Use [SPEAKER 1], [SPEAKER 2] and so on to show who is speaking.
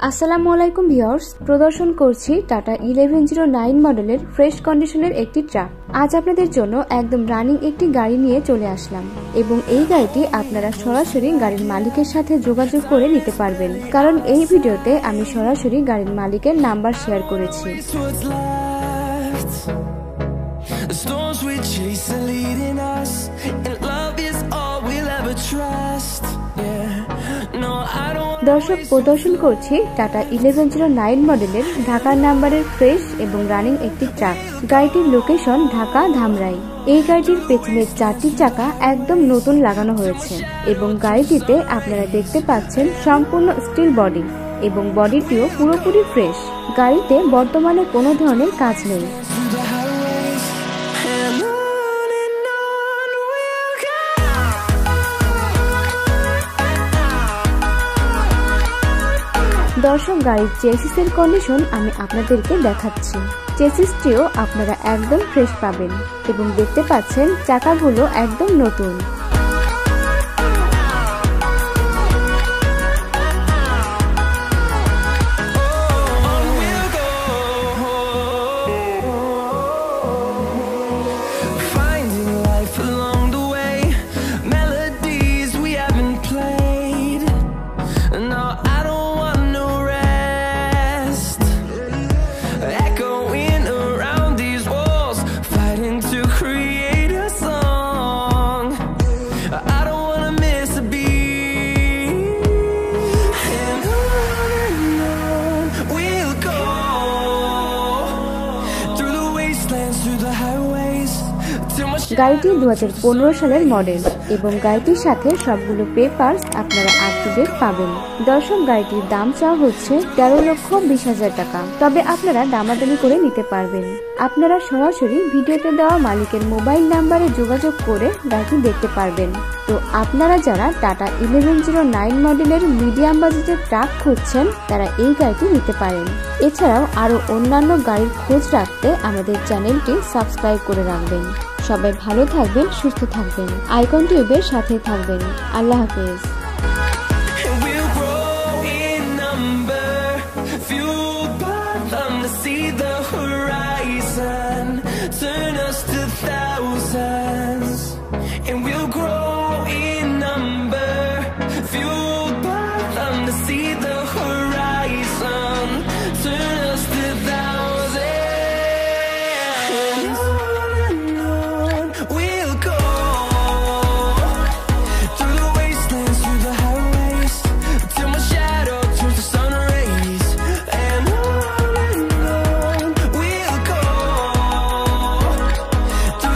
[SPEAKER 1] আসসালামু আলাইকুম ভিউয়ার্স, প্রদর্শন করছি টাটা 1109 মডেলের ফ্রেশ কন্ডিশনের একটি ট্রাক। আজ আপনাদের জন্য একদম রানিং একটি গাড়ি নিয়ে চলে আসলাম এবং এই গাড়িটি আপনারা সরাসরি গাড়ির মালিকের সাথে যোগাযোগ করে নিতে পারবেন, কারণ এই ভিডিওতে আমি সরাসরি গাড়ির মালিকের নাম্বার শেয়ার করেছি। দর্শক, প্রদর্শন করছি টাটা 1109 মডেলের ঢাকার নাম্বারের ফ্রেশ এবং রানিং একটি ট্রাক। গাড়িটির লোকেশন ঢাকা ধামরাই। এই গাড়িটির পেছনের 4টি চাকা একদম নতুন লাগানো হয়েছে এবং গাড়িটিতে আপনারা দেখতে পাচ্ছেন সম্পূর্ণ স্টিল বডি এবং বডিটিও পুরোপুরি ফ্রেশ। গাড়িতে বর্তমানে কোনো ধরনের কাজ নেই। দর্শক, গাড়ির চেসিসের কন্ডিশন আমি আপনাদেরকে দেখাচ্ছি। চেসিসটিও আপনারা একদম ফ্রেশ পাবেন এবং দেখতে পাচ্ছেন চাকাগুলো একদম নতুন। গাড়িটি 2015 সালের মডেল এবং গাড়িটির সাথে সবগুলো পেপারস আপনারা আপ টু ডেট পাবেন। দর্শক, গাড়িটির দাম চাওয়া হচ্ছে 13,20,000 টাকা, তবে আপনারা দামাদামি করে নিতে পারবেন। আপনারা সরাসরি ভিডিওতে দেওয়া মালিকের মোবাইল নাম্বারে যোগাযোগ করে গাড়িটি দেখতে পারবেন। তো আপনারা যারা টাটা 1109 মডেলের মিডিয়াম বাজেটের ট্রাক খুঁজছেন তারা এই গাড়িটি নিতে পারেন। এছাড়াও আরো অন্যান্য গাড়ির খোঁজ রাখতে আমাদের চ্যানেলটি সাবস্ক্রাইব করে রাখবেন। সবাই ভালো থাকবেন, সুস্থ থাকবেন, আইকন টিউবের সাথে থাকবেন। আল্লাহ হাফেজ।
[SPEAKER 2] Fueled by them to see the horizon.